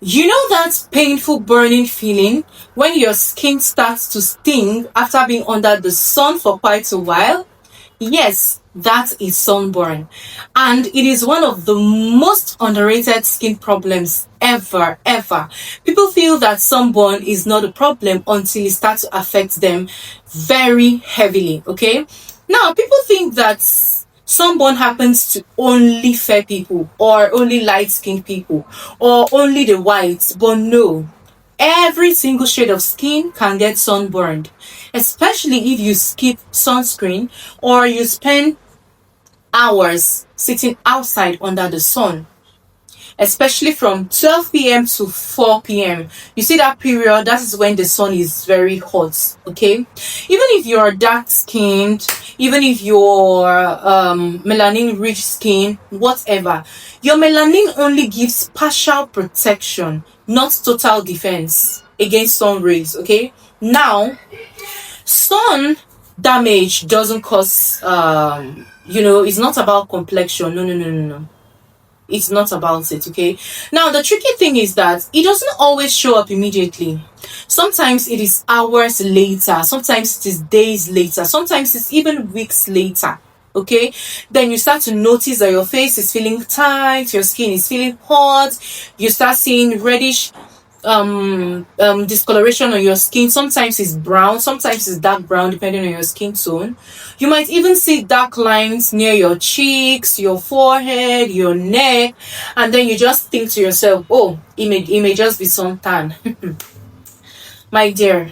You know that painful burning feeling when your skin starts to sting after being under the sun for quite a while? Yes, that is sunburn. And it is one of the most underrated skin problems ever. People feel that sunburn is not a problem until it starts to affect them very heavily, okay? Now, people think that sunburn happens to only fair people or only light-skinned people or only the whites, but no. Every single shade of skin can get sunburned, especially if you skip sunscreen or you spend hours sitting outside under the sun, especially from 12 p.m. to 4 p.m. You see that period, that is when the sun is very hot, okay? Even if you're dark skinned, even if you're melanin rich skin, whatever, your melanin only gives partial protection, not total defense against sun rays, okay? Now, sun damage doesn't cause it's not about complexion. No. It's not about it, okay? Now, the tricky thing is that it doesn't always show up immediately. Sometimes it is hours later, sometimes it is days later, sometimes it's even weeks later, okay? Then you start to notice that your face is feeling tight, your skin is feeling hot, you start seeing reddish discoloration on your skin. Sometimes it's brown, sometimes it's dark brown, depending on your skin tone. You might even see dark lines near your cheeks, your forehead, your neck, and then you just think to yourself, oh, it may just be suntan. My dear,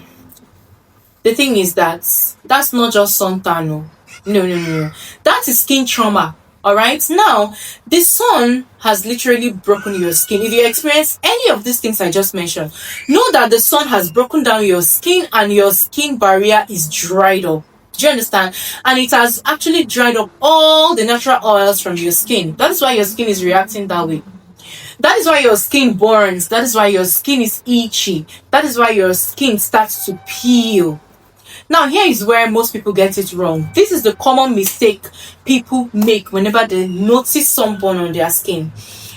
the thing is that that's not just suntan. No. That is skin trauma. All right, now the sun has literally broken your skin. If you experience any of these things I just mentioned, know that the sun has broken down your skin and your skin barrier is dried up. Do you understand? And it has actually dried up all the natural oils from your skin. That is why your skin is reacting that way. That is why your skin burns. That is why your skin is itchy. That is why your skin starts to peel. Now, here is where most people get it wrong. This is the common mistake people make whenever they notice sunburn on their skin.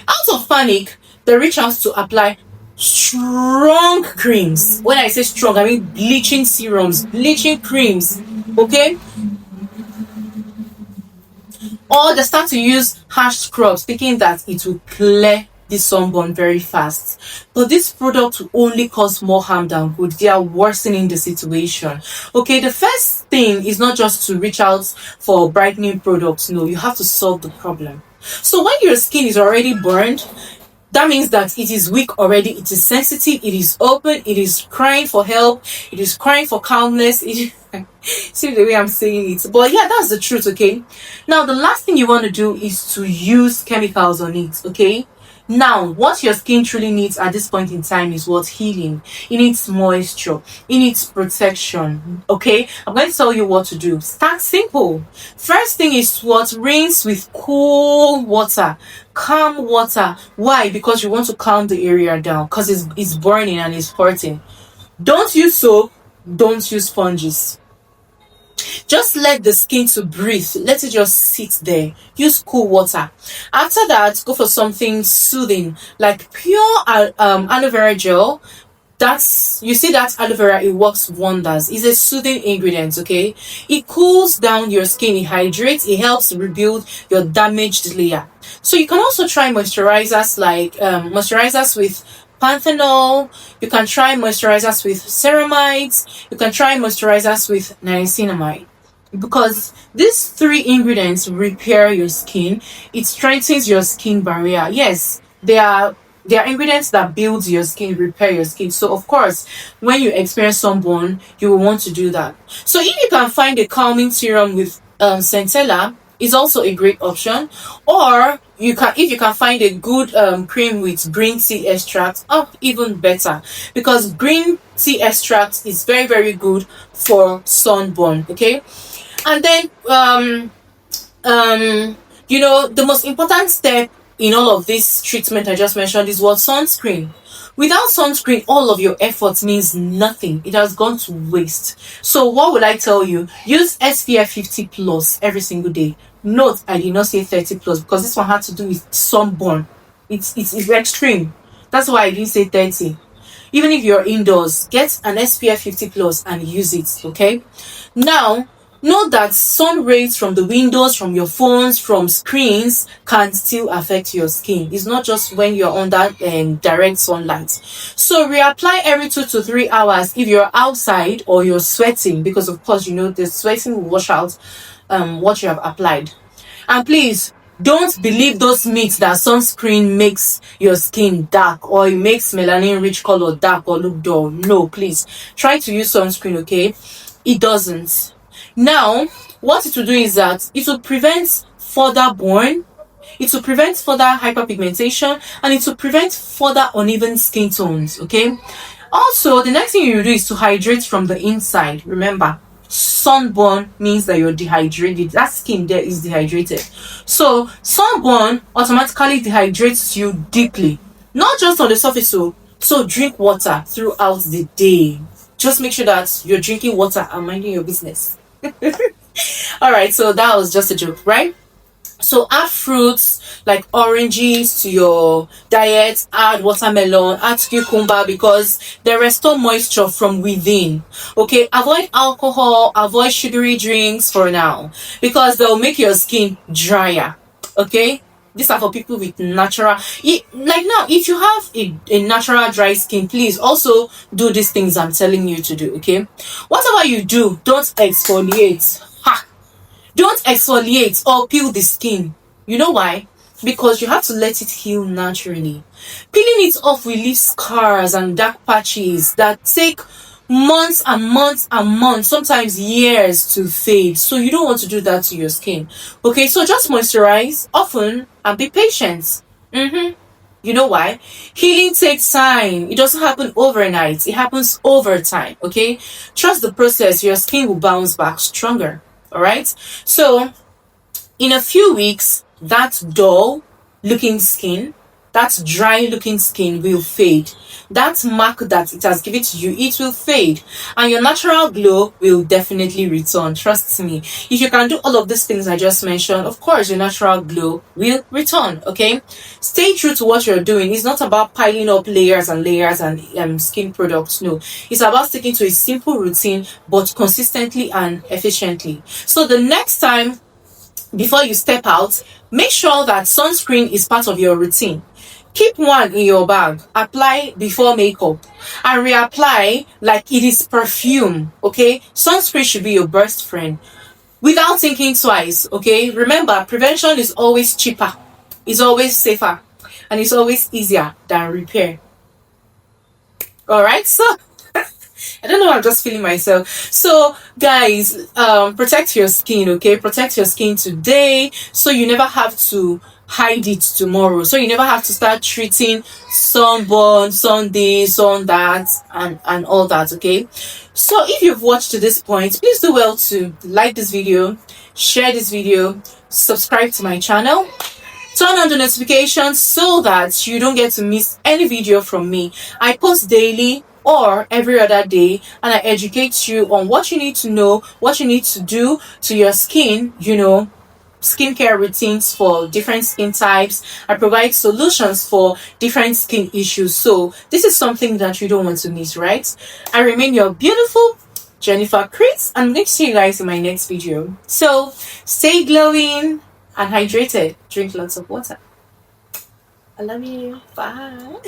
Out of panic, they reach out to apply strong creams. When I say strong, I mean bleaching serums, bleaching creams, okay? Or they start to use harsh scrubs, thinking that it will clear this sunburn very fast. But this product will only cause more harm than good. They are worsening the situation. Okay, the first thing is not just to reach out for brightening products. No, you have to solve the problem. So when your skin is already burned, that means that it is weak already, it is sensitive, it is open, it is crying for help, it is crying for calmness. See the way I'm saying it. But yeah, that's the truth, okay? Now, the last thing you want to do is to use chemicals on it, okay? Now, what your skin truly needs at this point in time is what? Healing. It needs moisture. It needs protection. Okay? I'm going to tell you what to do. Start simple. First thing is what? Rinse with cool water. Calm water. Why? Because you want to calm the area down. Because it's burning and it's hurting. Don't use soap. Don't use sponges. Just let the skin to breathe. Let it just sit there. Use cool water. After that, go for something soothing like pure aloe vera gel. You see that aloe vera, it works wonders. It's a soothing ingredient, okay? It cools down your skin, it hydrates, it helps rebuild your damaged layer. So you can also try moisturizers like moisturizers with panthenol. You can try moisturizers with ceramides. You can try moisturizers with niacinamide, because these three ingredients repair your skin. It strengthens your skin barrier. Yes, they are ingredients that build your skin, repair your skin. So of course, when you experience sunburn, you will want to do that. So if you can find a calming serum with centella, is also a great option. Or if you can find a good cream with green tea extract, even better, because green tea extract is very good for sunburn. Okay, and then the most important step in all of this treatment I just mentioned is what? Sunscreen. Without sunscreen, all of your efforts means nothing. It has gone to waste. So what would I tell you? Use SPF 50 plus every single day. Note, I did not say 30 plus, because this one had to do with sunburn. It's extreme. That's why I didn't say 30. Even if you're indoors, get an SPF 50 plus and use it, okay? Now, know that sun rays from the windows, from your phones, from screens can still affect your skin. It's not just when you're under direct sunlight. So reapply every 2 to 3 hours if you're outside or you're sweating, because of course, the sweating will wash out what you have applied. And please, don't believe those myths that sunscreen makes your skin dark or it makes melanin rich color dark or look dull. No, please. Try to use sunscreen, okay? It doesn't. Now, what it will do is that it will prevent further burn, it will prevent further hyperpigmentation, and it will prevent further uneven skin tones, okay? Also, the next thing you do is to hydrate from the inside. Remember, sunburn means that you're dehydrated. That skin there is dehydrated. So sunburn automatically dehydrates you deeply, not just on the surface. So drink water throughout the day. Just make sure that you're drinking water and minding your business. All right, so that was just a joke, right? So add fruits like oranges to your diet, add watermelon, add cucumber, because they restore moisture from within. Okay, avoid alcohol, avoid sugary drinks for now, because they'll make your skin drier. Okay, these are for people with natural, like now, if you have a natural dry skin, please also do these things I'm telling you to do. Okay, whatever you do, don't exfoliate. Don't exfoliate or peel the skin. You know why? Because you have to let it heal naturally. Peeling it off will leave scars and dark patches that take months and months and months, sometimes years to fade. So you don't want to do that to your skin. Okay, so just moisturize often and be patient. You know why? Healing takes time. It doesn't happen overnight. It happens over time. Okay? Trust the process. Your skin will bounce back stronger. All right, so in a few weeks, that dull looking skin, that dry looking skin will fade. That mark that it has given to you, it will fade, and your natural glow will definitely return. Trust me. If you can do all of these things I just mentioned, of course your natural glow will return. Okay, stay true to what you're doing. It's not about piling up layers and layers and skin products. No, it's about sticking to a simple routine but consistently and efficiently. So the next time, before you step out, make sure that sunscreen is part of your routine. Keep one in your bag, apply before makeup, and reapply like it is perfume. Okay, sunscreen should be your best friend without thinking twice. Okay, remember, prevention is always cheaper, it's always safer, and it's always easier than repair. All right, so I don't know, I'm just feeling myself. So guys, protect your skin, okay? Protect your skin today so you never have to hide it tomorrow. So you never have to start treating sunburn, sun this, sun that, and all that, okay? So if you've watched to this point, please do well to like this video, share this video, subscribe to my channel, turn on the notifications so that you don't get to miss any video from me. I post daily or every other day, and I educate you on what you need to know, what you need to do to your skin, skincare routines for different skin types. I provide solutions for different skin issues. So this is something that you don't want to miss, right? I remain your beautiful Jennifer Chris, and I'm going to see you guys in my next video. So stay glowing and hydrated. Drink lots of water. I love you. Bye.